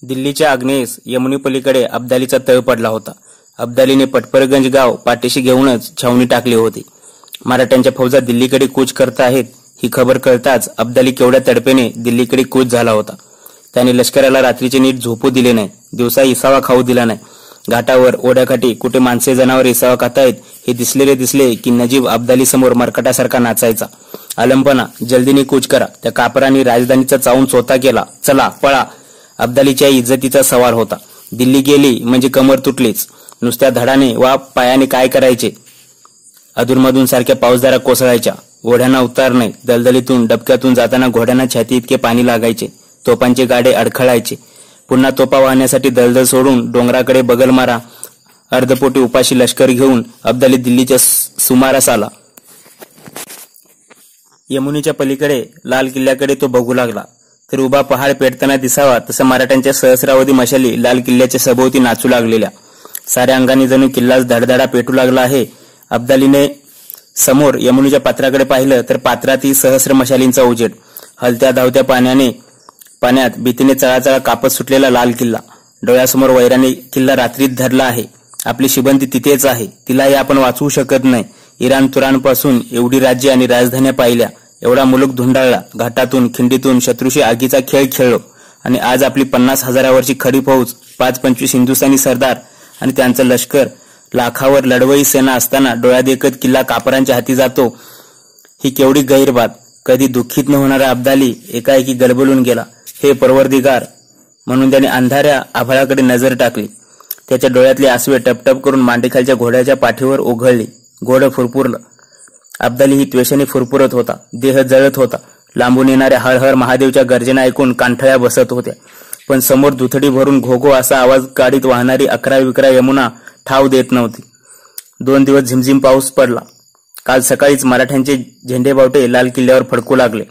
दिल्लीच्या आग्नेयेस यमुनेपलीकडे अब्दालीचा तळ पडला होता. अब्दालीने पटपरगंज गाव पाठीशी घेऊनच छावणी टाकली होती. मराठ्यांच्या फौजा दिल्लीकडे कूच करत आहेत ही खबर कळताच अब्दाली केवढ्या तडपेने दिल्लीकडे कूच झाला होता. त्याने लष्कराला रात्रीचे नीट झोपू दिले नाही, दिवसा इसावा खाऊ दिला नाही. घाटावर ओढ्याकाठी कुठे माणसे जनावर इसावा खातायत हे दिसले की नजीब अब्दाली समोर मरकटासारखा नाचायचा. आलमपणा, जल्दीने कूच करा. त्या कापरांनी राजधानीचा चावून चोथा केला. चला पळा. अब्दालीच्या इज्जतीचा सवाल होता. दिल्ली गेली म्हणजे कमर तुटलीच. नुसत्या धडाने वा पायाने काय करायचे. अधूनमधून सारख्या पाऊसधारा कोसळायच्या. ओढ्यांना उतार नाही. दलदलीतून डबक्यातून जाताना घोड्यांना छाती इतके पाणी लागायचे. तोफांचे गाडे अडखळायचे. पुन्हा तोफा वाहण्यासाठी दलदल सोडून डोंगराकडे बगल मारा. अर्धपोटी उपाशी लष्कर घेऊन अब्दाली दिल्लीच्या सुमारास आला. यमुनेच्या पलीकडे लाल किल्ल्याकडे तो बघू लागला तर उभा पहाड पेटताना दिसावा तसं मराठ्यांच्या सहस्रावधी मशाली लाल किल्ल्याच्या सभोवती नाचू लागलेल्या. साऱ्या अंगाने जणू किल्लाच धडधडा पेटू लागला आहे. अब्दालीने समोर यमुनेच्या पात्राकडे पाहिलं तर पात्रातही सहस्र मशालींचा उजेड. हलत्या धावत्या पाण्यात भीतीने चळाचळा कापत सुटलेला लाल किल्ला. डोळ्यासमोर वैराने किल्ला रात्रीत धरला आहे. आपली शिबंदी तिथेच आहे. तिलाही आपण वाचवू शकत नाही. इराण तुरांपासून एवढी राज्ये आणि राजधान्या पाहिल्या. एवढा मुलूक धुंडाळला. घाटातून खिंडीतून शत्रूशी आगीचा खेळ खेळलो आणि आज आपली 50,000 खडी फौज, 5-25 हिंदुस्थानी सरदार आणि त्यांचं लष्कर, लाखावर लढवई सेना असताना डोळ्या देखत किल्ला कापरांच्या हाती जातो. ही केवढी गैर बात. कधी दुःखित न होणारा अब्दाली एकाएकी गलबलून गेला. हे परवरदिगार म्हणून त्याने अंधाऱ्या आभाळाकडे नजर टाकली. त्याच्या डोळ्यातले आसवे टपटप करून मांडीखालच्या घोड्याच्या पाठीवर ओघळली. घोडं फुरफुरलं. अब्दाली ही त्वेषाने फुरफुरत होता. देह जळत होता. लांबून येणाऱ्या हर हर महादेवच्या गर्जना ऐकून कांठळ्या बसत होत्या. पण समोर दुथडी भरून घोघो असा आवाज काढीत वाहणारी 11-11 यमुना ठाव देत नव्हती. 2 दिवस झिमझिम पाऊस पडला. काल सकाळीच मराठ्यांचे झेंडेबावटे लाल किल्ल्यावर फडकू लागले.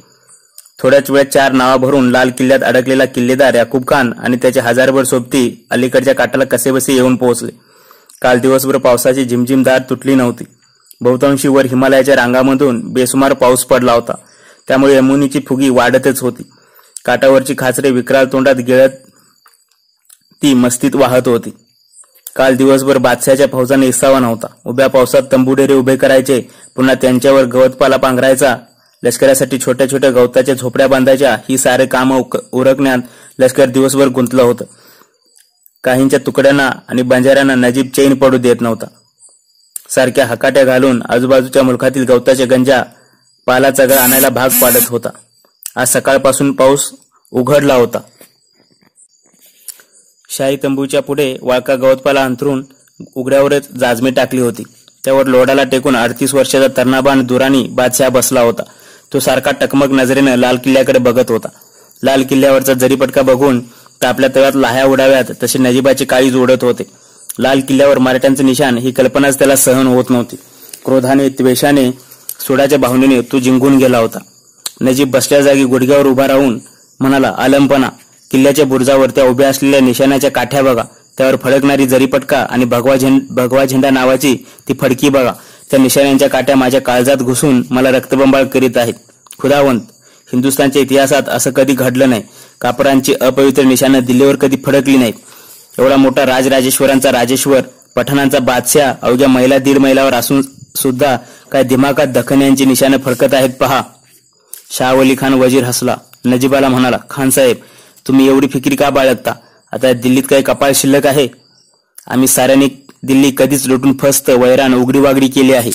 थोड्याच वेळात 4 नावा भरून लाल किल्ल्यात अडकलेला किल्लेदार याकूब खान आणि त्याचे हजारभर सोबती अलीकडच्या काठाला कसेबसे येऊन पोहोचले. काल दिवसभर पावसाची झिमझिमदार तुटली नव्हती. बहुतांशी वर हिमालयाच्या रांगामधून बेसुमार पाऊस पडला होता. त्यामुळे यमुनेची फुगी वाढतच होती. काठावरची खाचरे विक्राळ तोंडात गिळत ती मस्तीत वाहत होती. काल दिवसभर बादशाहच्या फौजाने इसावा नव्हता. उभ्या पावसात तंबुडेरे उभे करायचे, पुन्हा त्यांच्यावर गवतपाला पांघरायचा, लष्करासाठी छोट्या छोट्या गवताच्या झोपड्या बांधायच्या, ही सारे काम उरकण्यात लष्कर दिवसभर गुंतलं होतं. काहींच्या तुकड्यांना आणि बंजाऱ्यांना नजीब चैन पडू देत नव्हता. सारख्या हकाट्या घालून आजूबाजूच्या मुलखातील गवताच्या गंजा पाला चगळा आणायला भाग पाडत होता. आज सकाळपासून पाऊस उघडला होता. शाही तंबूच्या पुढे वाळका गवतपाला अंथरून उघड्यावरच जाजमी टाकली होती. त्यावर लोडाला टेकून 38 वर्षाचा तर्नाबान दुराणी बादशाह बसला होता. तो सारखा टकमक नजरेनं लाल किल्ल्याकडे बघत होता. लाल किल्ल्यावरचा जरीपटका बघून तर आपल्या तळ्यात लाह्या उडाव्यात तसे नजीबाचे काळीज उडत होते. लाल किल्ल्यावर मराठ्यांचं निशाण ही कल्पनाच त्याला सहन होत नव्हती. क्रोधाने, त्वेषाने, सोडाच्या भावनेने तो जिंकून गेला होता. नजीब बसल्या जागी गुडघ्यावर उभा राहून म्हणाला, आलमपणा, किल्ल्याच्या बुरुजावर त्या उभ्या असलेल्या निशाणाच्या काठ्या बघा. त्यावर फडकणारी जरीपटका आणि भगवा झेंडा नावाची ती फडकी बघा. त्या निशाण्यांच्या काठ्या माझ्या काळजात घुसून मला रक्तबंबाळ करीत आहेत. खुदावंत, हिंदुस्थानच्या इतिहासात असं कधी घडलं नाही. कापरांची अपवित्र निशाणं दिल्लीवर कधी फडकली नाहीत. एवढा मोठा राजराजेश्वरांचा राजेश्वर, पठाणांचा बादशाह अवघ्या मैला 1.5 मैलावर असून सुद्धा काय दिमागात दखन्यांची निशाणं फडकत आहेत पहा. शाहवली खान वजीर हसला. नजीबाला म्हणाला, खान साहेब, तुम्ही एवढी फिकिरी का बाळगता? आता दिल्लीत काही कपाळ शिल्लक आहे? आम्ही साऱ्यांनी दिल्ली कधीच लुटून फस्त वैराण उघडीवागडी केली आहे.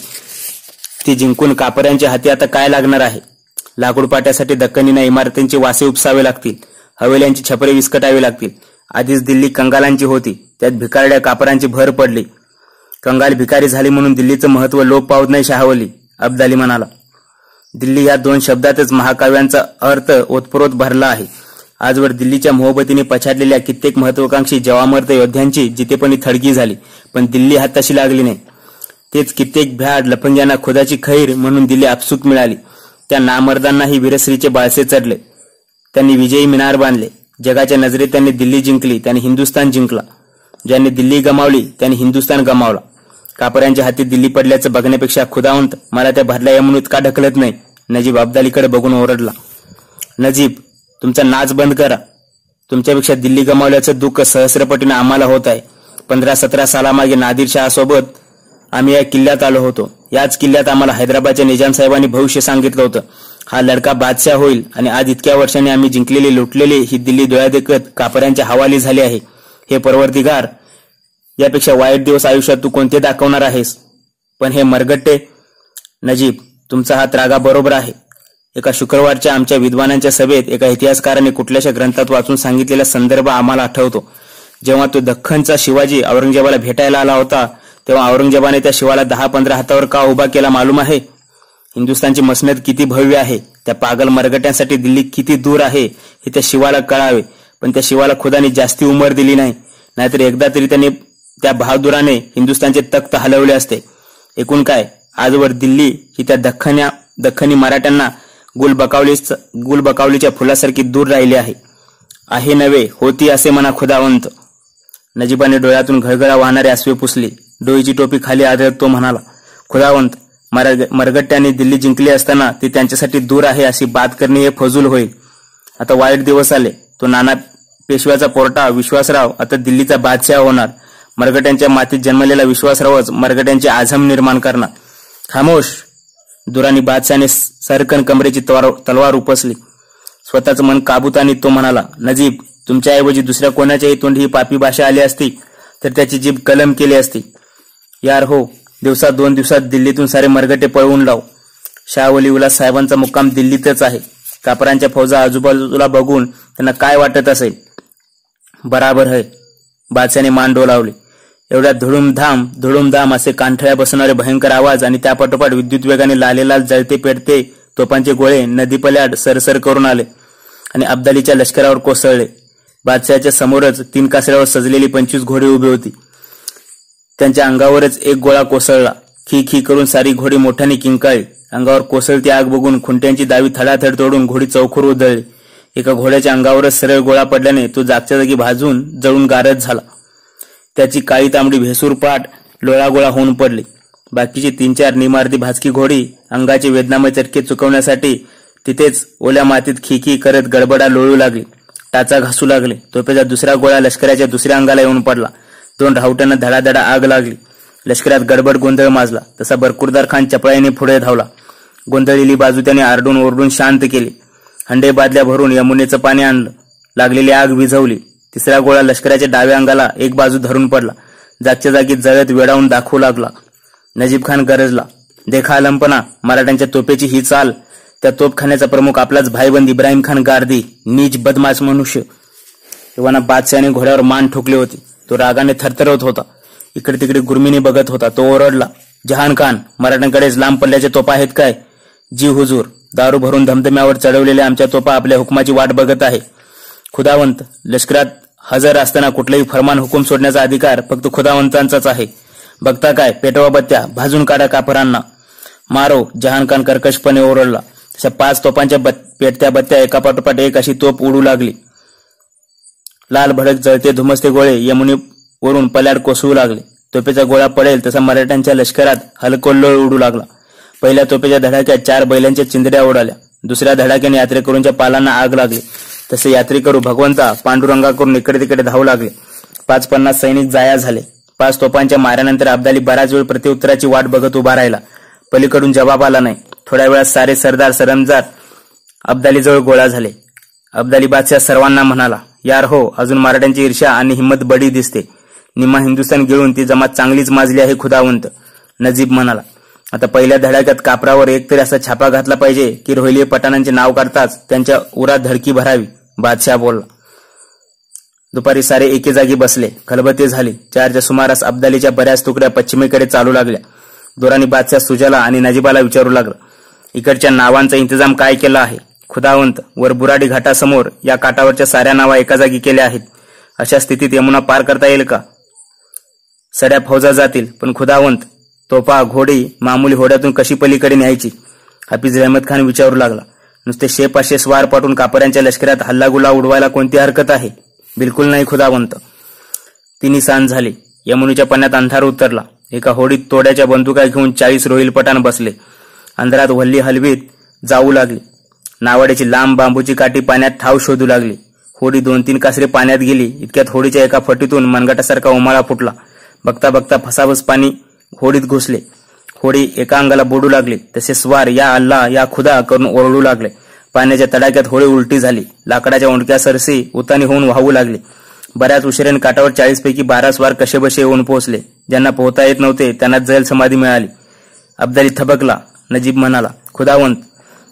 ती जिंकून कापऱ्यांच्या हाती आता काय लागणार आहे? लाकूडपाट्यासाठी दक्कनीना इमारतींचे वासे उपसावे लागतील. हवेल्यांची छपरे विस्कटावी लागतील. आधीच दिल्ली कंगालांची होती. त्यात भिकारड्या कापरांची भर पडली. कंगाल भिकारी झाली म्हणून दिल्लीचं महत्व लोप पावत नाही शाहवली, अब्दाली म्हणाला. दिल्ली या 2 शब्दातच महाकाव्यांचा अर्थ ओतप्रोत भरला आहे. आजवर दिल्लीच्या मोहबतीने पछाडलेल्या कित्येक महत्वाकांक्षी जवामर्द योद्ध्यांची जितेपणी थडगी झाली, पण दिल्ली हाताशी लागली नाही. तेच कित्येक भ्याड लफंग्यांना खुदाची खैर म्हणून दिल्ली आपसूक मिळाली. त्या नामर्दांनाही वीरश्रीचे बाळसे चढले. त्यांनी विजयी मिनार बांधले. जगाच्या नजरेत त्यांनी दिल्ली जिंकली, त्यांनी हिंदुस्थान जिंकला. ज्यांनी दिल्ली गमावली त्यांनी हिंदुस्थान गमावला. कापऱ्यांच्या हाती दिल्ली पडल्याचं बघण्यापेक्षा खुदावंत, मला त्या भरल्या यमुनेत का ढकलत नाही? नजीब अब्दालीकडे बघून ओरडला. नजीब, तुमचा नाच बंद करा. तुमच्यापेक्षा दिल्ली गमावल्याचं दुःख सहस्रपटीने आम्हाला होत आहे. 15-17 सालामागे नादिरशाह सोबत आम्ही या किल्ल्यात आलो होतो. याच किल्ल्यात आम्हाला हैदराबादच्या निजाम साहेबांनी भविष्य सांगितलं होतं. हा लडका बादशाह होईल आणि आज इतक्या वर्षांनी आम्ही जिंकलेली लुटलेली ही दिल्ली डोळ्यादेखत कापऱ्यांच्या हवाली झाली आहे. हे परवरदिगार, यापेक्षा वाईट दिवस आयुष्यात तू कोणते दाखवणार आहेस? पण हे मरगट्टे नजीब, तुमचा हा त्रागा बरोबर आहे. एका शुक्रवारच्या आमच्या विद्वानांच्या सभेत एका इतिहासकाराने कुठल्याशा ग्रंथात वाचून सांगितलेला संदर्भ आम्हाला आठवतो. जेव्हा तो दख्खनचा शिवाजी औरंगजेबाला भेटायला आला होता तेव्हा औरंगजेबाने त्या शिवाला 10-15 हातावर का उभा केला मालूम आहे? हिंदुस्थानची मसनद किती भव्य आहे, त्या पागल मरगट्यांसाठी दिल्ली किती दूर आहे हे त्या शिवाला कळावे. पण त्या शिवाला खुदाने जास्ती उमर दिली नाही, नाहीतर एकदा तरी त्याने त्या बहादुराने हिंदुस्थानचे तख्त हलवले असते. एकूण काय, आजवर दिल्ली ही त्या दख्खनी मराठ्यांना गुलबकावलीच्या फुलासारखी दूर राहिली आहे नव्हे, होती असे म्हणा खुदावंत. नजीबाने डोळ्यातून घळघळा वाहणारी अश्वे पुसली. डोईची टोपी खाली आदळत तो म्हणाला, खुदावंत, मरगट्ट्यांनी दिल्ली जिंकली असताना ती त्यांच्यासाठी दूर आहे अशी बात करणे हे फजूल होईल. आता वाईट दिवस आले. तो नाना पेशव्याचा पोरटा विश्वासराव आता दिल्लीचा बादशाह होणार. मरगट्यांच्या मातीत जन्मलेला विश्वासरावच मरगट्यांचे आझम निर्माण करणार. खामोश, दुरानी बादशाहने सरकन कमरेची तलवार उपसली. स्वतःच मन काबूत आणीत तो म्हणाला, नजीब, तुमच्याऐवजी दुसऱ्या कोणाच्याही तोंडी ही पापी भाषा आली असती तर त्याची जीभ कलम केली असती. यार हो, दिवसात 2 दिवसात दिल्लीतून सारे मरगटे पळवून लाव. शाह वली उल्लाह साहेबांचा मुक्काम दिल्लीतच आहे. कापरांच्या फौजा आजूबाजूला बघून त्यांना काय वाटत असेल? बराबर है. बादशाने मान डोलावली. एवढ्या धुडुमधाम असे कांठळ्या बसणारे भयंकर आवाज आणि त्यापाठोपाठ विद्युत वेगाने लालेलाल जळते पेटते तोफांचे गोळे नदीपल्याड सरसर करून आले आणि अब्दालीच्या लष्करावर कोसळले. बादशाच्या समोरच 3 कासऱ्यावर सजलेली 25 घोडे उभी होती. त्यांच्या अंगावरच एक गोळा कोसळला. खी खी करून सारी घोडी मोठ्याने किंकाळली. अंगावर कोसळती आग बघून खुंट्यांची दावी थडाथड तोडून घोडी चौखर उधळली. एका घोड्याच्या अंगावरच सरळ गोळा पडल्याने तो जागच्या जागी भाजून जळून गारच झाला. त्याची काळी तांबडी भेसूर पाठ लोळागोळा होऊन पडली. बाकीची 3-4 निमार्दी भाजकी घोडी अंगाचे वेदनामय चटके चुकवण्यासाठी तिथेच ओल्या मातीत खी करत गडबडा लोळू लागली, टाचा घासू लागले. तोफेचा दुसरा गोळा लष्कराच्या दुसऱ्या अंगाला येऊन पडला. 2 राहुट्यांना धडाधडा आग लागली. लष्करात गडबड गोंधळ माजला. तसा बरकुरदार खान चपळाईने पुढे धावला. गोंधळलेली बाजू त्याने आरडून ओरडून शांत केली. हंडे बादल्या भरून यमुनेचं पाणी आणलं. लागलेली आग विझवली. तिसरा गोळा लष्कराच्या डाव्या अंगाला एक बाजू धरून पडला. जागच्या जागी जळत वेडावून दाखवू लागला. नजीब खान गरजला, देखा लंपना, मराठ्यांच्या तोफेची ही चाल. त्या तोपखान्याचा प्रमुख आपलाच भाईबंद इब्राहिम खान गार्दी, नीच बदमाश मनुष्य. तेव्हा बादशाहने घोड्यावर मान ठोकली होती. तो रागाने थरथरत होता. इकडे तिकडे गुरमीने बघत होता. तो ओरडला, जहान खान, मराठ्यांकडेच लांब पल्ल्याच्या तोफा आहेत काय? जी हुजूर, दारू भरून धमधम्यावर चढवलेल्या आमच्या तोफा आपल्या हुकमाची वाट बघत आहे. खुदावंत, लष्करात हजर असताना कुठलेही फरमान हुकूम सोडण्याचा अधिकार फक्त खुदावंतांचाच आहे. बघता काय, पेटवा बत्त्या, भाजून काढा कापरांना. मारो, जहान खान कर्कशपणे ओरडला. तशा 5 तोफांच्या पेटत्या बत्त्या एकापाठोपाठ एक अशी तोफ उडू लागली. लाल भडक जळते धुमसते गोळे यमुनेवरून पल्याड कोसळू लागले. तोफेचा गोळा पडेल तसा मराठ्यांच्या लष्करात हलकोल्लोळ उडू लागला. पहिल्या तोफेच्या धडाक्यात 4 बैलांच्या चिंधड्या उडाल्या. दुसऱ्या धडाक्याने यात्रेकरूंच्या पालांना आग लागली. तसे यात्रेकरू भगवंता पांडुरंगाकडून इकडे तिकडे धावू लागले. 50-50 सैनिक जाया झाले. 5 तोफांच्या माऱ्यानंतर अब्दाली बराच वेळ प्रत्युत्तराची वाट बघत उभा राहिला. पलीकडून जवाब आला नाही. थोड्या वेळात सारे सरदार सरंजार अब्दालीजवळ गोळा झाले. अब्दाली बादशाह सर्वांना म्हणाला, यार हो, अजून मराठ्यांची ईर्ष्या आणि हिंमत बडी दिसते. निम्मा हिंदुस्थान गिळून ती जमात चांगलीच माजली आहे खुदावंत. नजीब म्हणाला, आता पहिल्या धडाक्यात कापरावर एकतरी असा छापा घातला पाहिजे की रोहिले पठाणांचे नाव काढताच त्यांच्या उरात धडकी भरावी. बादशाह बोलला. दुपारी सारे एके जागी बसले. खलबते झाली. 4च्या सुमारास अब्दालीच्या बऱ्याच तुकड्या पश्चिमेकडे चालू लागल्या. दोरानी बादशाह सुजाला आणि नजीबाला विचारू लागला, इकडच्या नावांचा इंतजाम काय केला आहे? खुदावंत, वर बुराडी घाटासमोर या काठावरच्या साऱ्या नावा एका जागी केल्या आहेत. अशा स्थितीत यमुना पार करता येईल का? सड्या फौजा जातील, पण खुदावंत, तोफा घोडी मामूली होड्यातून कशी पलीकडे न्यायची? हाफिज अहमद खान विचारू लागला. नुसते 100-500 स्वार पाठवून कापऱ्यांच्या लष्करात हल्लागुल्ला उडवायला कोणती हरकत आहे? बिलकुल नाही खुदावंत. 3 सांज झाली. यमुनेच्या पाण्यात अंधार उतरला. एका होडीत तोड्याच्या बंदुका घेऊन 40 रोहिल पठाण बसले. अंधारात वल्ली हलवीत जाऊ लागली. नावाड्याची लांब बांबूची काठी पाण्यात ठाव शोधू लागली. होडी 2-3 कासरे पाण्यात गेली. इतक्यात होडीच्या एका फटीतून मनगटासारखा उमाळा फुटला. बघता बघता फसाफस पाणी होडीत घुसले. होडी एका अंगाला बोडू लागली. तसे स्वार या अल्लाह या खुदा करून ओरडू लागले. पाण्याच्या तडाक्यात होडी उलटी झाली. लाकडाच्या ओंडक्या सरसी उतानी होऊन वाहू लागले. बऱ्याच उशिराने काठावर 40 पैकी 12 स्वार कसेबसे येऊन पोहोचले. ज्यांना पोहता येत नव्हते त्यांना जैल समाधी मिळाली. अब्दाली थबकला. नजीब म्हणाला, खुदावंत,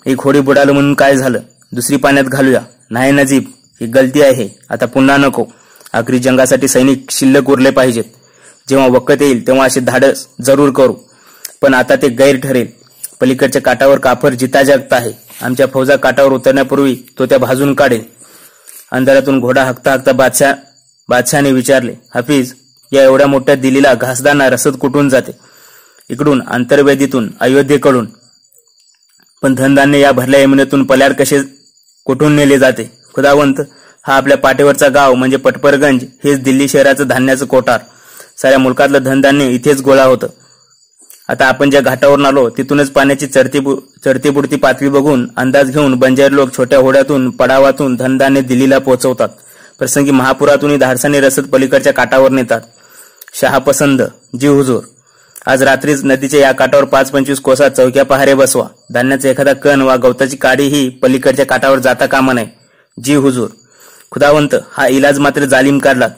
एक होडी बुडालं म्हणून काय झालं? दुसरी पाण्यात घालूया. नाही नजीब, ही गलती आहे. आता पुन्हा नको. आखरी जंगासाठी सैनिक शिल्लक उरले पाहिजेत. जेव्हा वखत येईल तेव्हा असे धाडस जरूर करू. पण आता ते गैर ठरेल. पलीकडच्या काठावर काफर जिता जागता आहे. आमच्या फौजा काठावर उतरण्यापूर्वी तो त्या भाजून काढेल. अंधारातून घोडा हकता हकता बादशाहने विचारले, हाफिज, या एवढ्या मोठ्या दिल्लीला घासदाना रसद कुठून जाते? इकडून, अंतर्वेदीतून, अयोध्येकडून. पण धनधान्य या भरल्या यमुनेतून पल्यार कसे कुठून नेले जाते? खुदावंत, हा आपल्या पाठीवरचा गाव म्हणजे पटपरगंज हेच दिल्ली शहराचं धान्याचं कोठार. साऱ्या मुलकातलं धनधान्य इथेच गोळा होतं. आता आपण ज्या घाटावरून आलो तिथूनच पाण्याची चढती बुडती पातळी बघून अंदाज घेऊन बंजारी लोक छोट्या होड्यातून पडावातून धनधान्य दिल्लीला पोहोचवतात. प्रसंगी महापुरातूनही धाडसाने रसद पलीकडच्या काठावर नेतात. शहापसंद, जी हुजूर, आज रात्रीच नदीच्या या काठावर 5-25 कोसा चौक्या पहारे बसवा. धान्याचा एखादा कण वा गवताची काडीही पलीकडच्या काठावर जाता कामा नये. जी हुजूर. खुदावंत, हा इलाज मात्र जालिम काढलात.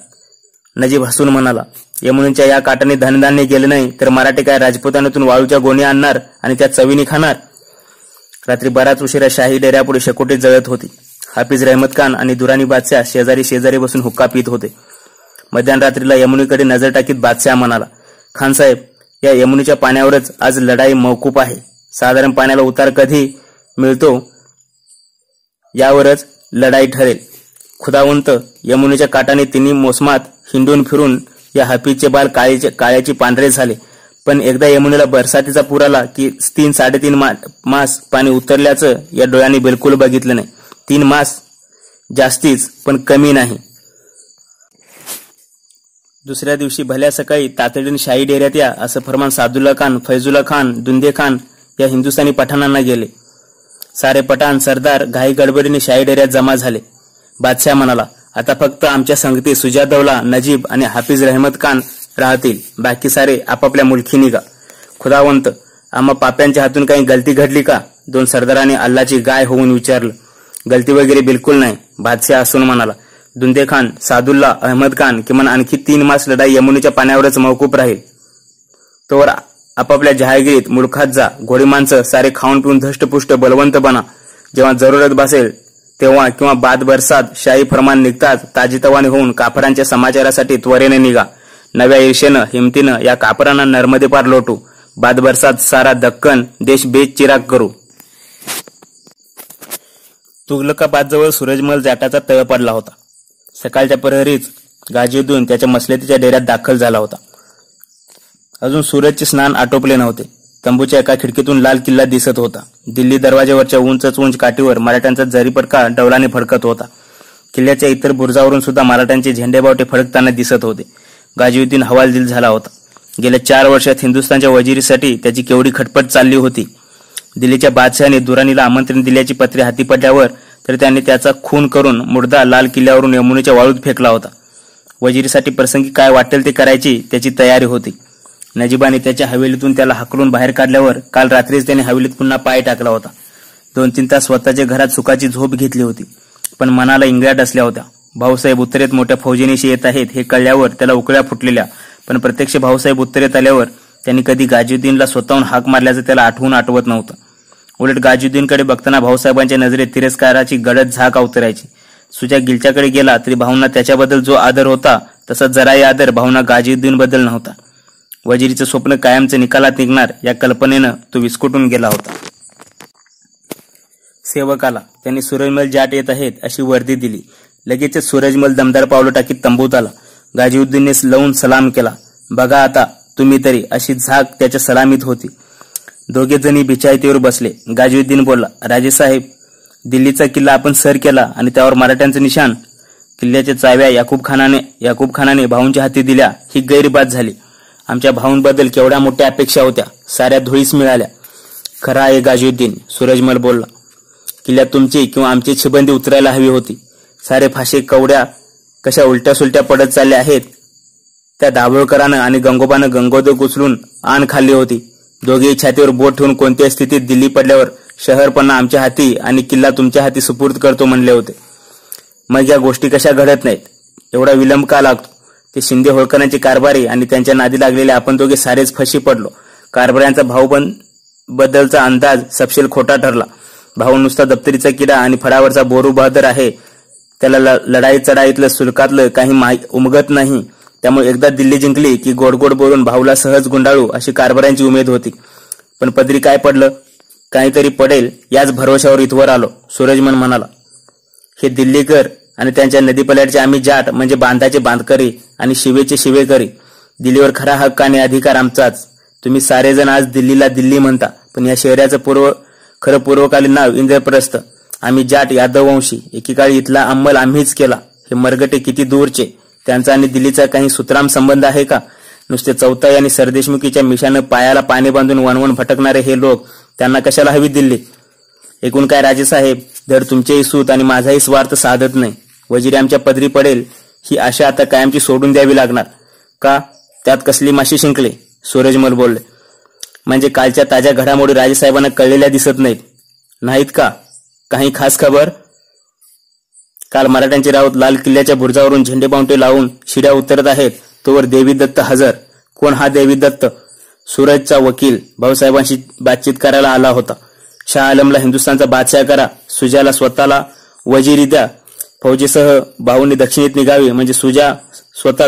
नजीब हसून म्हणाला, यमुनेच्या या काठाने धनधान्य गेले नाही तर मराठी काय राजपुतानातून वाळूच्या गोणी आणणार आणि त्या चवीनी खाणार? रात्री बराच उशिरा शाही डेऱ्यापुढे शेकोटी जळत होती. हाफिज रहमत खान आणि दुरानी बादशाह शेजारी बसून हुक्का पित होते. मध्यरात्रीला यमुनेकडे नजर टाकीत बादशाह म्हणाला, खानसाहेब, या यमुनेच्या पाण्यावरच आज लढाई मौकूफ आहे. साधारण पाण्याला उतार कधी मिळतो यावरच लढाई ठरेल. खुदावंत, यमुनेच्या काठाने तिन्ही मोसमात हिंडून फिरून या हाफिजचे बाल काळ्याची पांढरे झाले. पण एकदा यमुनेला बरसातीचा पूर आला की 3-3.5 मास पाणी उतरल्याचं या डोळ्यांनी बिलकुल बघितलं नाही. 3 मास जास्तीच, पण कमी नाही. दुसऱ्या दिवशी भल्या सकाळी तातडीने शाही डेऱ्यात या असं फरमान सादुल्ला खान, फैजुल्ला खान, दुंदे खान या हिंदुस्थानी पठाणांना गेले. सारे पठाण सरदार घाई गडबडीने शाही डेऱ्यात जमा झाले. बादशाह म्हणाला, आता फक्त आमच्या संगती सुजादौला, नजीब आणि हाफिज रहमत खान राहतील. बाकी सारे आपापल्या मुलखी निघा. खुदावंत, आम्हा पाप्यांच्या हातून काही गलती घडली का? 2 सरदारांनी अल्लाची गाय होऊन विचारलं. गलती वगैरे बिलकुल नाही, बादशाह असून म्हणाला. दुंदे खान, सादुल्ला, अहमद खान, किमान आणखी 3 मास लढाई यमुनेच्या पाण्यावरच मौकूफ राहील. तोवर आपापल्या जहागिरीत मुलखात जा. घोडी माणसं सारे खाऊन पिऊन धष्टपुष्ट बलवंत बना. जेव्हा जरूरत भासेल तेव्हा किंवा बाद बरसात शाही फरमान निघताच ताजीतवानी होऊन काफरांच्या समाचारासाठी त्वरेने निघा. नव्या ईर्षेनं हिमतीनं या काफरांना नर्मदे पार लोटू. बाद बरसात सारा दक्कन देश बेच चिराग करू. तुघलकाबादजवळ सूरजमल जाटाचा तळ पडला होता. सकाळच्या प्रहरीच गाजीउद्दीन त्याच्या मसलतीच्या डेऱ्यात दाखल झाला होता. अजून सूरजचे स्नान आटोपले नव्हते. तंबूच्या एका खिडकीतून लाल किल्ला दिसत होता. दिल्ली दरवाज्यावरच्या उंच काठीवर मराठ्यांचा जरीपटका डौलाने फडकत होता. किल्ल्याच्या इतर बुरुजावरून सुद्धा मराठ्यांचे झेंडेबावटे फडकताना दिसत होते. गाजीउद्दीन हवालदिल झाला होता. गेल्या 4 वर्षात हिंदुस्थानच्या वजिरीसाठी त्याची केवढी खटपट चालली होती. दिल्लीच्या बादशहाने दुरानीला आमंत्रण दिल्याची पत्रे हाती पडल्यावर तर त्याने त्याचा खून करून मुर्दा लाल किल्ल्यावरून यमुनेच्या वाळूत फेकला होता. वजिरीसाठी प्रसंगी काय वाटेल ते करायची त्याची तयारी होती. नजीबाने त्याच्या हवेलीतून त्याला हाकलून बाहेर काढल्यावर काल रात्रीच त्याने हवेलीत पुन्हा पाय टाकला होता. 2-3 तास स्वतःच्या घरात सुखाची झोप घेतली होती. पण मनाला इंगळ्या डसल्या होत्या. भाऊसाहेब उत्तरेत मोठ्या फौजेनीशी येत आहेत हे कळल्यावर त्याला उकळ्या फुटलेल्या. पण प्रत्यक्ष भाऊसाहेब उत्तरेत आल्यावर त्यांनी कधी गाजीउद्दीनला स्वतःहून हाक मारल्याचं त्याला आठवत नव्हतं. उलट गाजीउद्दीनकडे बघताना भाऊसाहेबांच्या नजरेत तिरस्काराची गडद झाक अवतरायची. सुजा गिलच्याकडे गेला तरी भाऊंना त्याच्याबद्दल जो आदर होता तसा जराही आदर भाऊंना गाजीउद्दीनबद्दल नव्हता. वजिरीचं स्वप्न कायमचं निकालात निघणार या कल्पनेनं तो विस्कटून गेला होता. सेवक आला. त्यांनी सूरजमल जाट येत आहेत अशी वर्दी दिली. लगेचच सूरजमल दमदार पावलं टाकीत तंबूत आला. गाजीउद्दीनने लवून सलाम केला. बघा आता तुम्ही तरी, अशी झाक त्याच्या सलामीत होती. दोघे जणी बिछायतीवर बसले. गाजीउद्दीन बोलला, राजेसाहेब, दिल्लीचा किल्ला आपण सर केला आणि त्यावर मराठ्यांचं निशाण. किल्ल्याच्या चाव्या याकूब खानाने भाऊंच्या हाती दिल्या ही गैरबात झाली. आमच्या भाऊंबद्दल केवढ्या मोठ्या अपेक्षा होत्या, साऱ्या धुळीस मिळाल्या. खरं आहे गाजीउद्दीन, सूरजमल बोलला. किल्ल्यात तुमची किंवा आमची छिबंदी उतरायला हवी होती. सारे फाशी कवड्या कशा उलट्या सुलट्या पडत चालल्या आहेत. त्या दाभोळकरानं आणि गंगोबानं गंगोदक उचलून आण खाल्ली होती. दोघेही छातीवर बोट ठेवून कोणत्या स्थितीत दिल्ली पडल्यावर शहर पन्ना आमच्या हाती आणि किल्ला तुमच्या हाती सुपूर्द करतो म्हणले होते. मग या गोष्टी कशा घडत नाहीत? एवढा विलंब का लागतो? ते शिंदे होळकरांचे कारभारी आणि त्यांच्या नादी लागलेले आपण दोघे सारेच फशी पडलो. कारभाऱ्यांचा भाऊ बद्दलचा अंदाज सपशेल खोटा ठरला. भाऊ नुसता दप्तरीचा किडा आणि फडावरचा बोरू बहादर आहे. त्याला लढाई चढाईतलं सुलकातलं काही उमगत नाही. त्यामुळे एकदा दिल्ली जिंकली की गोडगोड बोलून भाऊला सहज गुंडाळू अशी कारभाऱ्यांची उमेद होती. पण पदरी काय पडलं? काहीतरी पडेल याच भरवशावर इथवर आलो. सूरजमल म्हणाला, हे दिल्लीकर आणि त्यांच्या नदीपल्याडचे आम्ही जाट म्हणजे बांधाचे बांधकरी आणि शिवेचे शिवेकरी. दिल्लीवर खरा हक्क आणि अधिकार आमचाच. तुम्ही सारेजण आज दिल्लीला दिल्ली म्हणता, पण या शहराचं खरं पूर्वकालीन नाव इंद्रप्रस्थ. आम्ही जाट यादववंशी. एकेकाळी इथला अंमल आम्हीच केला. हे मरगटे किती दूरचे. त्यांचा आणि दिल्लीचा काही सुतराम संबंध आहे का? नुसते चौथाई आणि सरदेशमुखीच्या मिशानं पायाला पाणी बांधून वणवण भटकणारे हे लोक, त्यांना कशाला हवी दिल्ली? एकूण काय राजेसाहेब, धड तुमचेही सूत आणि माझाही स्वार्थ साधत नाही. वजिरी आमच्या पदरी पडेल ही आशा आता कायमची सोडून द्यावी लागणार का? त्यात कसली माशी शिंकले? सूरजमल बोलले. म्हणजे कालच्या ताज्या घडामोडी राजेसाहेबांना कळलेल्या दिसत नाहीत का? काही खास खबर? काल मराठ्यांचे राऊत लाल किल्ल्याच्या बुरुजावरून झेंडेबावटे लावून शिड्या उतरत आहेत, तोवर देवी दत्त हजर. कोण हा देवी दत्त? सूरजचा वकील भाऊसाहेबांशी बातचीत करायला आला होता. शाह आलमला हिंदुस्थानचा बादशाह करा, सुजाला स्वतःला वजिरी द्या. फौजेसह भाऊंनी दक्षिणेत निघावे म्हणजे सुजा स्वतः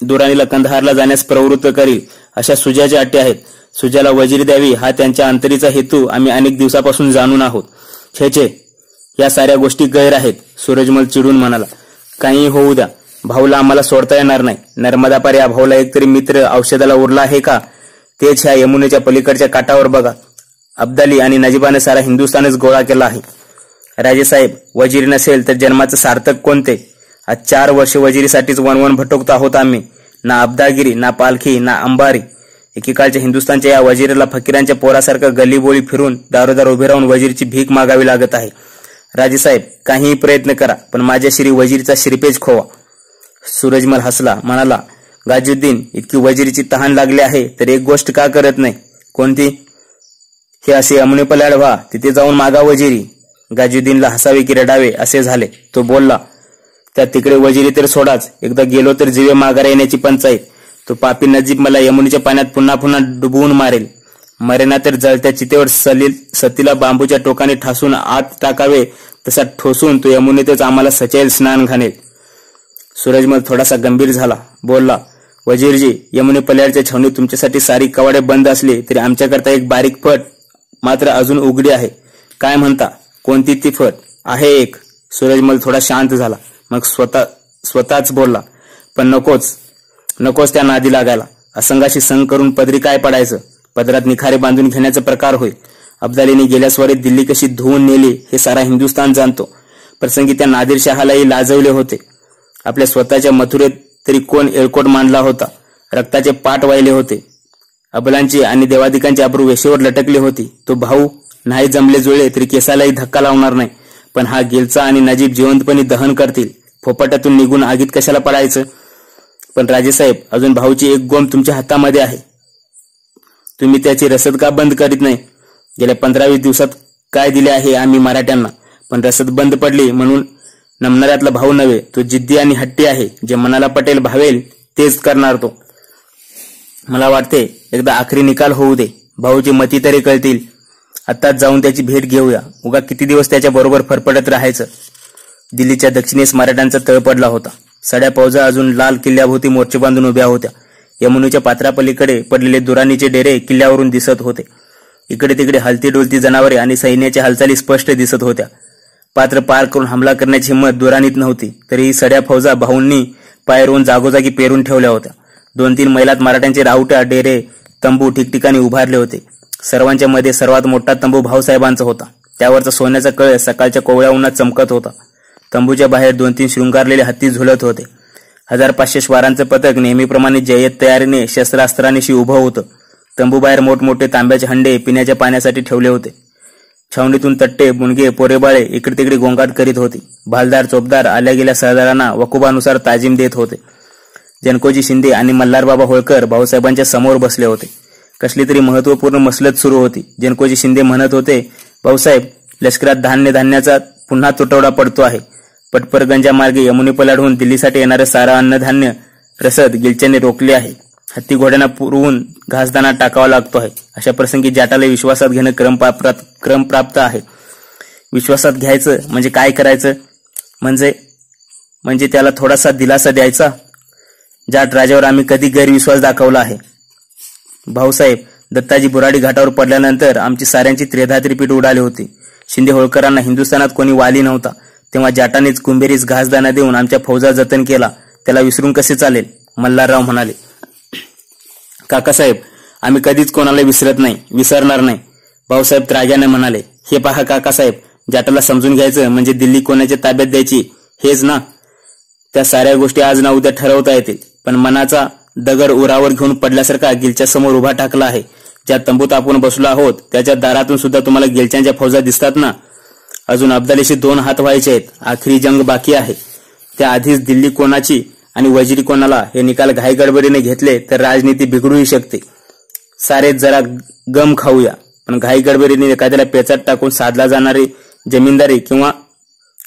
दुरानीला कंदहारला जाण्यास प्रवृत्त करील, अशा सुजाच्या अटी आहेत. सुजाला वजिरी द्यावी हा त्यांच्या अंतरीचा हेतू आम्ही अनेक दिवसापासून जाणून आहोत. छे, या साऱ्या गोष्टी गैर आहेत. सूरजमल चिडून म्हणाला, काही होऊ द्या, भाऊला आम्हाला सोडता येणार नाही. नर्मदापार या भाऊला एकतरी मित्र औषधाला उरला आहे का? तेच ह्या यमुनेच्या पलीकडच्या काठावर बघा. अब्दाली आणि नजीबाने सारा हिंदुस्थानच गोळा केला आहे. राजेसाहेब, वजिरी नसेल तर जन्माचं सार्थक कोणते? आज 4 वर्ष वजिरीसाठीच वणवण भटकतो आहोत आम्ही. ना अब्दागिरी, ना पालखी, ना अंबारी. एकेकाळच्या हिंदुस्थानच्या या वजिरीला फकीरांच्या पोरासारखं गल्लीबोळी फिरून दारोदार उभे राहून वजिरीची भीक मागावी लागत आहे. राजेसाहेब, काहीही प्रयत्न करा, पण माझ्या श्री वजिरीचा शिरपेच खोवा. सूरजमल हसला, म्हणाला, गाजुद्दीन, इतकी वजिरीची तहान लागली आहे तर एक गोष्ट का करत नाही? कोणती? हे असे यमुनेपल्याड व्हा, तिथे जाऊन मागा वजिरी. गाजुद्दीनला हसावे की रडावे असे झाले. तो बोलला, त्या तिकडे वजिरी तर सोडाच, एकदा गेलो तर जीवे माघारा येण्याची पंचायत. तो पापी नजीब मला यमुनेच्या पाण्यात पुन्हा पुन्हा डुबवून मारेल. मरेना तर जळत्या चितेवर सतीला बांबूच्या टोकाने ठासून आत टाकावे तसा ठोसून तो यमुनेतच आम्हाला सचैल स्नान घालेल. सूरजमल थोडासा गंभीर झाला, बोलला, वजीरजी, यमुने पल्याडच्या छावणीत तुमच्यासाठी सारी कवाडे बंद असली तरी आमच्याकरता एक बारीक फट मात्र अजून उघडी आहे. काय म्हणता? कोणती ती फट? आहे एक. सूरजमल थोडा शांत झाला, मग स्वतःच बोलला, पण नकोच त्या नादी लागायला. असंगाशी संग करून पदरी काय पडायचं? पदरात निखारे बांधून घेण्याचा प्रकार होईल. अब्दालीने गेल्या स्वारीत दिल्ली कशी धुवून नेली हे सारा हिंदुस्थान जाणतो. प्रसंगी त्या नादिर शहालाही लाजवले होते. आपल्या स्वतःच्या मथुरेत तरी कोण एळकोट मांडला होता. रक्ताचे पाट वाहिले होते. अबलांची आणि देवादिकांची अब्रू वेशेवर लटकली होती. तो भाऊ नाही जमले जुळले तरी केसालाही धक्का लावणार नाही. पण हा गिलचा आणि नजीब जिवंतपणे दहन करतील. फोपाट्यातून निघून आगीत कशाला पडायचं? पण राजेसाहेब, अजून भाऊची एक गोम तुमच्या हातामध्ये आहे. तुम्ही त्याची रसद का बंद करीत नाही? गेल्या 15-20 दिवसात काय दिले आहे आम्ही मराठ्यांना, पण रसद बंद पडली म्हणून नमणाऱ्यातला भाऊ नव्हे. तो जिद्दी आणि हट्टी आहे. जे मनाला पटेल भावेल तेच करणार तो. मला वाटते एकदा आखरी निकाल होऊ दे. भाऊची मती तरी कळतील. आत्ताच जाऊन त्याची भेट घेऊया. उगा किती दिवस त्याच्या बरोबर फरफडत राहायचं. दिल्लीच्या दक्षिणेस मराठ्यांचा तळ पडला होता. सड्या फौजा अजून लाल किल्ल्याभोवती मोर्चे बांधून उभ्या होत्या. यमुनेच्या पात्रापलीकडे पडलेले दुरानीचे डेरे किल्ल्यावरून दिसत होते. इकडे तिकडे हलती डोलती जनावरे आणि सैन्याच्या हालचाली स्पष्ट दिसत होत्या. पात्र पार करून हमला करण्याची हिंमत दुरानीत नव्हती. तरीही सड्या फौजा भाऊंनी पाय रोवून जागोजागी पेरून ठेवल्या होत्या. 2-3 मैलात मराठ्यांचे राहुट्या, डेरे, तंबू ठिकठिकाणी उभारले होते. सर्वांच्या मध्ये सर्वात मोठा तंबू भाऊसाहेबांचा होता. त्यावरचा सोन्याचा कळस सकाळच्या कोवळ्या उन्हात चमकत होता. तंबूच्या बाहेर 2-3 शृंगारलेले हत्ती झुलत होते. 1500 स्वारांचं पथक नेहमीप्रमाणे जय्यत तयारीने शस्त्रास्त्रांनीशी उभं होतं. तंबूबाहेर मोठमोठे तांब्याचे हंडे पिण्याच्या पाण्यासाठी ठेवले होते. छावणीतून तट्टे मुणगे पोरेबाळे इकडे तिकडे गोंगाट करीत होते. भालदार चोपदार आल्या गेल्या सरदारांना वकुबानुसार ताजीम देत होते. जनकोजी शिंदे आणि मल्हारबाबा होळकर भाऊसाहेबांच्या समोर बसले होते. कसली तरी महत्वपूर्ण मसलत सुरू होती. जनकोजी शिंदे म्हणत होते, भाऊसाहेब, लष्करात धान्याचा पुन्हा तुटवडा पडतो आहे. पटपरगंजा मार्गे यमुनी पलाढून दिल्लीसाठी येणारे सारा अन्नधान्य रसद गिलच्यांनी रोखले आहे. हत्ती घोड्यांना पुरवून घासदाणा टाकावा लागतो आहे. अशा प्रसंगी जाटाला विश्वासात घेणं क्रमप्राप्त आहे. विश्वासात घ्यायचं म्हणजे काय करायचं? म्हणजे त्याला थोडासा दिलासा द्यायचा. जाट राजावर आम्ही कधी गैरविश्वास दाखवला आहे? भाऊसाहेब, दत्ताजी बुराडी घाटावर पडल्यानंतर आमची साऱ्यांची त्रेधा त्रिपीट उडाली होती. शिंदे होळकरांना हिंदुस्थानात कोणी वाली नव्हता. तेव्हा जाटानेच कुंभेरीस घासदाणा देऊन आमच्या फौजा जतन केला. त्याला विसरून कसे चालेल? मल्हारराव म्हणाले. काकासाहेब, आम्ही कधीच कोणाला विसरणार नाही. भाऊसाहेब त्राग्याने म्हणाले. हे पहा काकासाहेब, जाटाला समजून घ्यायचं म्हणजे दिल्ली कोणाच्या ताब्यात द्यायची हेच ना. त्या साऱ्या गोष्टी आज ना उद्या ठरवता येतील. पण मनाचा दगड उरावर घेऊन पडल्यासारखा गिलच्या समोर उभा टाकला आहे. ज्या तंबूत आपण बसलो आहोत त्याच्या दारातून सुद्धा तुम्हाला गिलच्यांच्या फौजा दिसतात ना. अजून अब्दालीशी 2 हात व्हायचे आहेत. आखरी जंग बाकी आहे. त्या आधीच दिल्ली कोणाची आणि वजिरी कोणाला हे निकाल घाईगडबडीने घेतले तर राजनीती बिघडूही शकते. सारे जरा गम खाऊया. पण घाईगडबडीने एखाद्याला पेचात टाकून साधला जाणारी जमीनदारी किंवा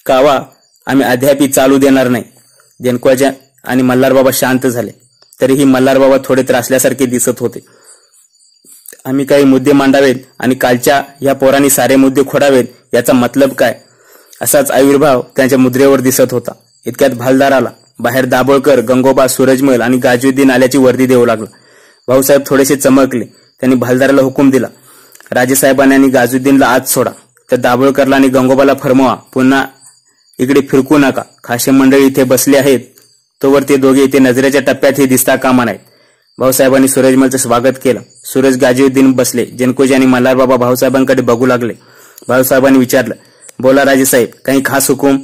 कावा आम्ही अद्यापही चालू देणार नाही. जनकोजा आणि मल्हारबाबा शांत झाले. तरीही मल्हारबाबा थोडे त्रासल्यासारखे दिसत होते. आम्ही काही मुद्दे मांडावेत आणि कालच्या या पोरांनी सारे मुद्दे खोडावेत याचा मतलब काय? असाच आविर्भाव त्यांच्या मुद्रेवर दिसत होता. इतक्यात भालदार आला. बाहेर दाभोळकर, गंगोबा, सूरजमल आणि गाजुद्दीन आल्याची वर्दी देऊ लागला. भाऊसाहेब थोडेसे चमकले. त्यांनी भालदाराला हुकूम दिला, राजेसाहेबांनी आणि गाजुद्दीनला आत सोडा. तर दाभोळकरला आणि गंगोबाला फरमावा, पुन्हा इकडे फिरकू नका. खासे मंडळी इथे बसले आहेत तोवर ते दोघे इथे नजरेच्या टप्प्यात हे दिसता कामा नाहीत. भाऊसाहेबांनी सूरजमलचं स्वागत केलं. सूरज, गाजुद्दीन बसले. जनकोजी आणि मल्हारबाबा भाऊसाहेबांकडे बघू लागले. भाऊसाहेबांनी विचारलं, बोला राजेसाहेब, काही खास हुकूम?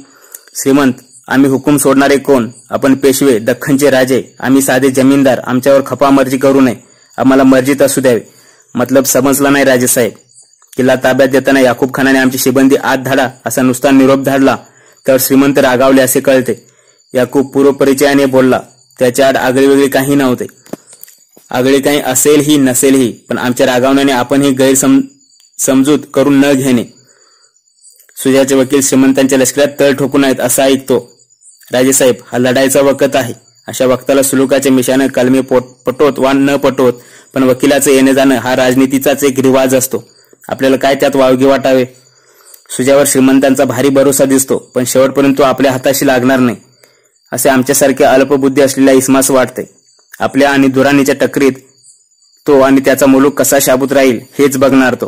श्रीमंत, आम्ही हुकूम सोडणारे कोण? आपण पेशवे, दख्खनचे राजे, आम्ही साधे जमीनदार. आमच्यावर खपा मर्जी करू नये. आम्हाला मर्जीत असू द्यावे. मतलब समजला नाही राजेसाहेब. किल्ला ताब्यात देताना याकूब खानाने आमची शिबंदी आत धाडा असा नुसता निरोप धाडला तर श्रीमंत रागावले असे कळते. याकूब पूर्वपरिचयाने बोलला. त्याच्या आड आगळी वेगळी काही नव्हते. आगळे काही असेलही नसेलही, पण आमच्या रागावण्याने आपण ही गैरसमजूत करून न घेणे. सुजाचे वकील श्रीमंतांच्या लष्करात तळ ठोकून आहेत असं ऐकतो. राजेसाहेब, हा लढाईचा वखत आहे. अशा वक्ताला सुलुकाच्या मिशानं कलमी पटोत वा न पटोत, पण वकिलाचं येणे जाणं हा राजनीतीचाच एक रिवाज असतो. आपल्याला काय त्यात वावगे वाटावे? सुजावर श्रीमंतांचा भारी भरोसा दिसतो, पण शेवटपर्यंत तो आपल्या हाताशी लागणार नाही असे आमच्यासारख्या अल्पबुद्धी असलेल्या इस्मास वाटते. आपल्या आणि दुराणीच्या टकरीत तो आणि त्याचा मुलूक कसा शाबूत राहील हेच बघणार तो.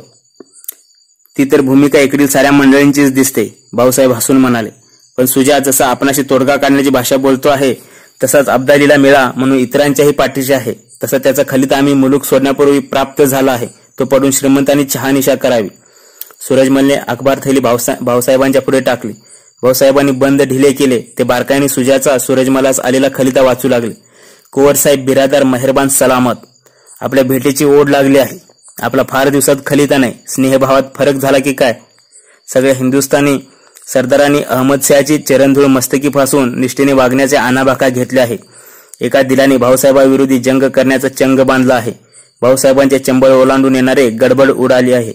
ती तर भूमिका इकडील साऱ्या मंडळींचीच दिसते. भाऊसाहेब हसून म्हणाले. पण सुजा जसा आपणाशी तोडगा काढण्याची भाषा बोलतो आहे तसाच अब्दालीला मिळा म्हणून इतरांच्याही पाठीशी आहे. तसा त्याचा खलिता आम्ही मुलूक सोडण्यापूर्वी प्राप्त झाला आहे. तो पडून श्रीमंतांनी चहानिशा करावी. सूरजमलने अखबार थैली भाऊसाहेबांच्या पुढे टाकली. भाऊसाहेबांनी बंद ढिले केले. ते बारकाईने सुजाचा सूरजमलास आलेला खलिता वाचू लागले. कुंवरसाहेब बिरादार मेहरबान सलामत. आपल्या भेटीची ओढ लागली आहे. आपला फार दिवसात खलिता नाही. स्नेहभावात फरक झाला की काय? सगळ्या हिंदुस्थानी सरदारांनी अहमदशहाची चरणधूळ मस्तकी फासून निष्ठेने वागण्याचे आनाबाका घेतले आहे. एका दिलाने भाऊसाहेबाविरोधी जंग करण्याचा चंग बांधला आहे. भाऊसाहेबांचे चंबळ ओलांडून येणारे गडबड उडाली आहे.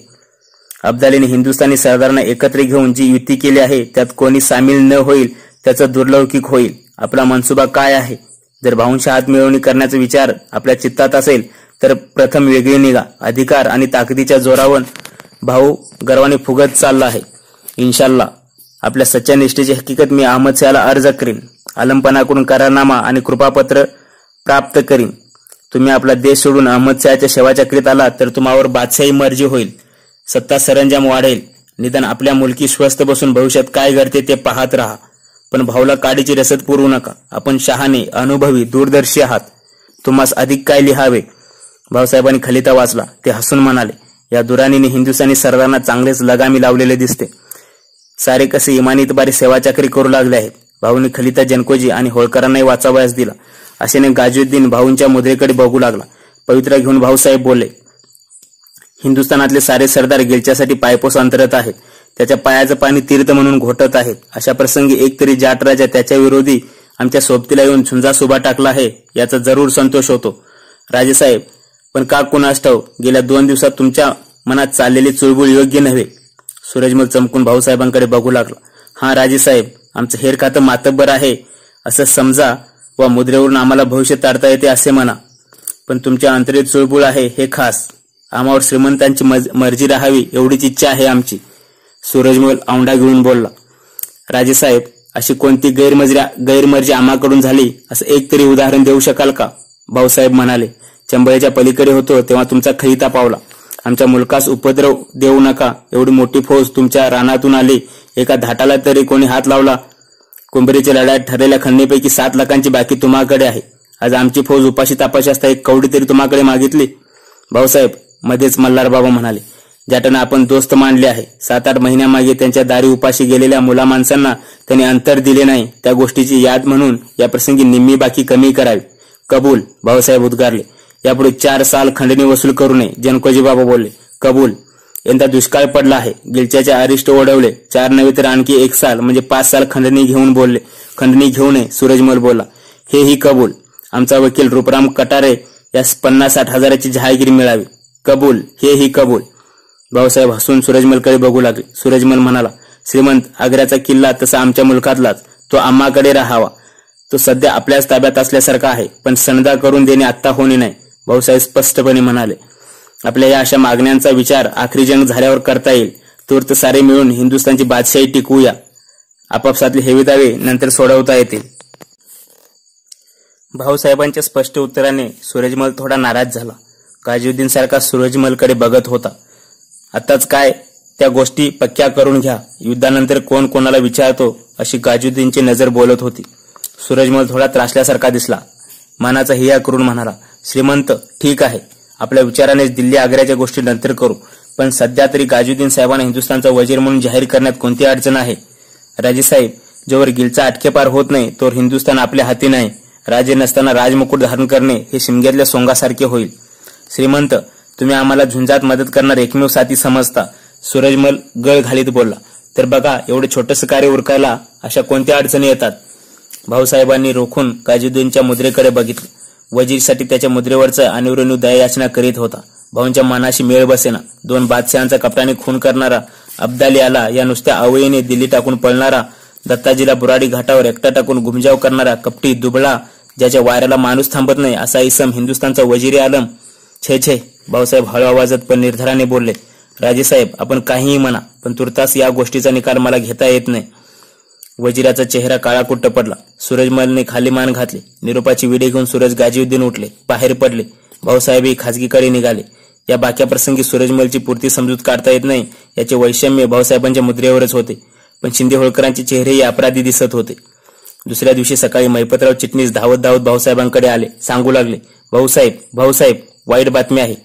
अब्दालीने हिंदुस्थानी सरदारांना एकत्र घेऊन जी युती केली आहे त्यात कोणी सामील न होईल त्याचा दुर्लौकिक होईल. आपला मनसुबा काय आहे? जर भाऊंच्या हात मिळवणी करण्याचा विचार आपल्या चित्तात असेल तर प्रथम वेगळी निघा. अधिकार आणि ताकदीच्या जोरावर भाऊ गर्वाने फुगत चालला आहे. इन्शाल्लाह आपल्या सच्च्या निष्ठेची हकीकत मी अहमदशहाला अर्ज करीन. आलमपणाकडून करारनामा आणि कृपापत्र प्राप्त करीन. तुम्ही आपला देश सोडून अहमदशहाच्या सेवाचक्रीत आला तर तुम्हावर बादशाही मर्जी होईल. सत्ता सरंजाम वाढेल. निदान आपल्या मुलकी स्वस्थ बसून भविष्यात काय घडते ते पाहत राहा. पण भाऊला काडीची रसद पुरवू नका. आपण शहाणे, अनुभवी, दूरदर्शी आहात. तुम्हास अधिक काय लिहावे? भाऊसाहेबांनी खलिता वाचला. ते हसून म्हणाले, या दुराणीने हिंदुस्थानी सरदारांना चांगलेच लगामी लावलेले दिसते. सारे कसे इमानीतबारी सेवाचाकरी करू लागले आहेत. भाऊंनी खलिता जनकोजी आणि होळकरांनाही वाचावयास दिला. अशाने गाजुद्दीन भाऊंच्या मुद्रेकडे बघू लागला. पवित्रा घेऊन भाऊसाहेब बोलले, हिंदुस्थानातले सारे सरदार गिलच्यासाठी पायपोस अंतरत आहेत. त्याच्या पायाचं पाणी तीर्थ म्हणून घोटत आहेत. अशा प्रसंगी एक तरी जाट राजा त्याच्या विरोधी आमच्या सोबतीला येऊन झुंजा उभा टाकला आहे याचा जरूर संतोष होतो. राजेसाहेब, पण का कुणास ठाऊक गेल्या 2 दिवसात तुमच्या मनात चाललेली चुळबुळ योग्य नव्हे. सूरजमल चमकून भाऊसाहेबांकडे बघू लागला. हा राजेसाहेब, आमचं हेर खातं मातब्बर आहे असं समजा व मुद्रेवरून आम्हाला भविष्य तारता येते असे म्हणा, पण तुमच्या अंतरेत चुळबुळ आहे हे खास. आम्हावर श्रीमंतांची मर्जी राहावी एवढीच इच्छा आहे आमची. सूरजमल औंढा घेऊन बोलला. राजेसाहेब, अशी कोणती गैरमर्जी आम्हाकडून झाली असं एक तरी उदाहरण देऊ शकाल का? भाऊसाहेब म्हणाले. चंबळच्या पलीकडे होतो तेव्हा तुमचा खलिता पावला. आमच्या मुलकास उपद्रव देऊ नका एवढी मोठी फौज तुमच्या रानातून आली. एका धाटाला तरी कोणी हात लावला? कुंभरीच्या लढ्यात ठरलेल्या खंडीपैकी 7 लाखांची बाकी तुम्हाकडे आहे. आज आमची फौज उपाशी तापाशी असता एक कवडी तरी तुम्हाकडे मागितली? भाऊसाहेब, मध्येच मल्हारबाबा म्हणाले. ज्याटानं आपण दोस्त मांडले आहे. 7-8 महिन्यामागे त्यांच्या दारी उपाशी गेलेल्या मुलामाणसांना त्यांनी अंतर दिले नाही. त्या गोष्टीची याद म्हणून या प्रसंगी निम्मी बाकी कमी करावी. कबूल, भाऊसाहेब उद्गारले. यापुढे 4 साल खंडणी वसूल करू नये. जनकोजी बाबा बोलले. कबूल. यंदा दुष्काळ पडला आहे. गिलच्याचे अरिष्ट ओढवले. 4 नव्हे तर आणखी 1 साल म्हणजे 5 साल खंडणी घेऊ नये. सूरजमल बोलला. हेही कबूल. आमचा वकील रूपराम कटारे यास 50-60 हजाराची जहागिरी मिळावी. कबूल, हेही कबूल. भाऊसाहेब हसून सूरजमलकडे बघू लागले. सूरजमल म्हणाला. श्रीमंत, आग्र्याचा किल्ला तसा आमच्या मुलखातलाच. तो आम्हाकडे राहावा. तो सध्या आपल्याच ताब्यात असल्यासारखा आहे, पण सनदा करून देणे आत्ता होणे नाही. भाऊसाहेब स्पष्टपणे म्हणाले. आपल्या या अशा मागण्यांचा विचार आखरी जंग झाल्यावर करता येईल. तूर्त सारे मिळून हिंदुस्थानची बादशाही टिकवूया. आपापसातले हेवे दावे नंतर सोडवता येतील. भाऊसाहेबांच्या स्पष्ट उत्तराने सूरजमल थोडा नाराज झाला. गाजीउद्दीन सारखा सूरजमलकडे बघत होता. आताच काय त्या गोष्टी पक्क्या करून घ्या. युद्धानंतर कोण कोणाला विचारतो अशी गाजीउद्दीनची नजर बोलत होती. सूरजमल थोडा त्रासल्यासारखा दिसला. मानाचा हिया करून म्हणाला. श्रीमंत, ठीक आहे. आपल्या विचारानेच दिल्ली आग्र्याच्या गोष्टी नंतर करू, पण सध्या तरी गाजीउद्दीन साहेबांना हिंदुस्थानचा वजीर म्हणून जाहीर करण्यात कोणती अडचण आहे? राजेसाहेब, जोवर गिलचा आटकेपार होत नाही तोवर हिंदुस्थान आपल्या हाती नाही. राजे नसताना राजमुकुट धारण करणे हे शिमग्यातल्या सोंगासारखे होईल. श्रीमंत, तुम्ही आम्हाला झुंजात मदत करणार एकमेव साथी समजता. सूरजमल गळ घालीत बोलला. तर बघा, एवढे छोटंसं कार्य उरकायला अशा कोणत्या अडचणी येतात? भाऊसाहेबांनी रोखून गाजीउद्दीनच्या मुद्रेकडे बघितले. वजीरसाठी त्याच्या मुद्रेवरचा अनिर्वण्य दयायाचना करीत होता. भाऊंच्या मनाशी मेळ बसेना. 2 बादशहांचा कपटाने खून करणारा अब्दाली आला, या नुसत्या आवयीने दिल्ली टाकून पळणारा, दत्ताजीला बुराडी घाटावर एकटा टाकून घुमजाव करणारा कपटी दुबळा, ज्याच्या वाऱ्याला माणूस थांबत नाही असा इसम हिंदुस्थानचा वजीर आलम. छे छे. भाऊसाहेब हळू आवाजात पण निर्धाराने बोलले. राजेसाहेब, आपण काहीही म्हणा, पण तुर्तास या गोष्टीचा निकाल मला घेता येत नाही. वजिराचा चेहरा काळाकुट्ट पडला. सूरजमलने खाली मान घातली. निरोपाची विडे घेऊन सूरज गाजीउद्दीन उठले, बाहेर पडले. भाऊसाहेबही खाजगीकडे निघाले. या बाक्या प्रसंगी सूरजमलची पुरती समजूत काढता येत नाही याचे वैषम्य भाऊसाहेबांच्या मुद्रेवरच होते, पण शिंदे होळकरांचे चेहरेही अपराधी दिसत होते. दुसऱ्या दिवशी सकाळी महिपतराव चिटणीस धावत धावत भाऊसाहेबांकडे आले. सांगू लागले. भाऊसाहेब, वाईट बातमी आहे.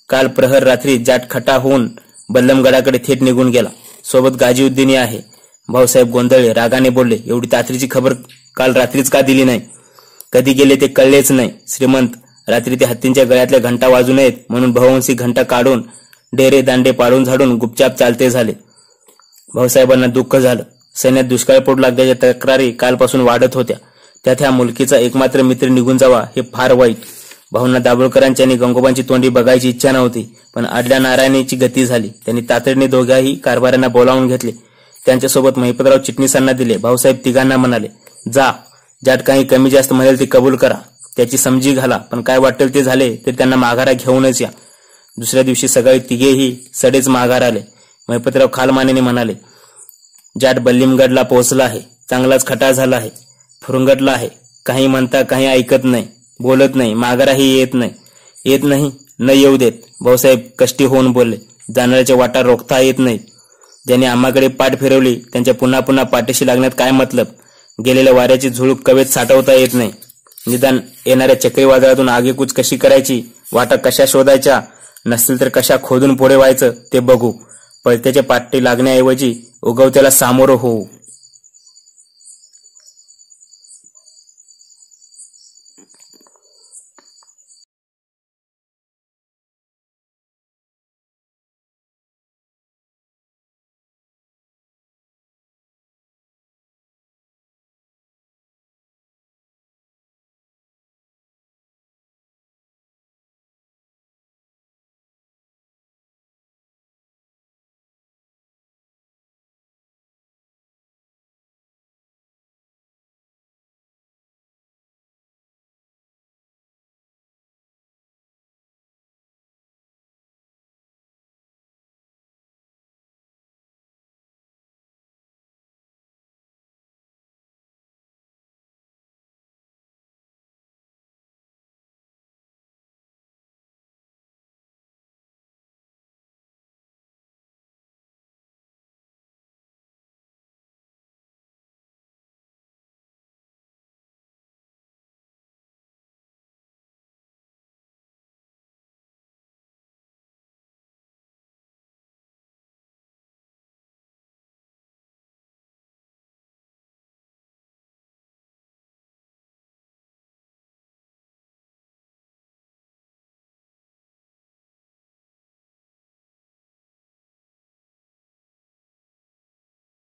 काल प्रहर रात्री जाट खटा होऊन बल्लमगडाकडे थेट निघून गेला. सोबत गाजीउद्दीनही आहे. भाऊसाहेब गोंधळले, रागाने बोलले. एवढी तातडीची खबर काल रात्रीच का दिली नाही? कधी गेले ते कळलेच नाही. श्रीमंत, रात्री ते हत्तींच्या गळ्यातल्या घंटा वाजू नयेत म्हणून बहुवंशी घंटा काढून डेरे दांडे पाडून झाडून गुपचाप चालते झाले. भाऊसाहेबांना दुःख झालं. सैन्यात दुष्काळ पडू लागल्याच्या तक्रारी कालपासून वाढत होत्या. त्यात ह्या मुलकीचा एकमात्र मित्र निघून जावा हे फार वाईट. भाऊंना दाभोळकरांची आणि गंगोबांची तोंडी बघायची इच्छा नव्हती, पण आडल्या नारायणीची गती झाली. त्यांनी तातडीने दोघाही कारभाऱ्यांना बोलावून घेतले. त्यांच्यासोबत महिपतराव चिटणीसांना दिले. भाऊसाहेब तिघांना म्हणाले. जा, ज्यात काही कमी जास्त म्हणेल ते कबूल करा. त्याची समजी घाला, पण काय वाटेल ते झाले तर त्यांना माघारा घेऊनच या. दुसऱ्या दिवशी सकाळी तिघेही सडेच माघार आले. महिपतराव खालमानेने म्हणाले. जाट बल्लिमगडला पोहोचला आहे. चांगलाच खटा झाला आहे. फुरंगटला आहे. काही म्हणता काही ऐकत नाही, बोलत नाही, माघाराही येत नाही. न येऊ देत. भाऊसाहेब कष्टी होऊन बोलले. जाणाऱ्याच्या वाटा रोखता येत नाहीत. ज्यांनी आम्हाकडे पाठ फिरवली त्यांच्या पुन्हा पुन्हा पाठीशी लागण्यात काय मतलब? गेलेल्या वाऱ्याची झुळूक कवेत साठवता येत नाही. निदान येणाऱ्या चक्रीवादळातून आगेकूच कशी करायची, वाटा कशा शोधायच्या, नसतील तर कशा खोदून पुढे व्हायचं ते बघू. पळत्याच्या पाठी लागण्याऐवजी उगवत्याला सामोरं होऊ.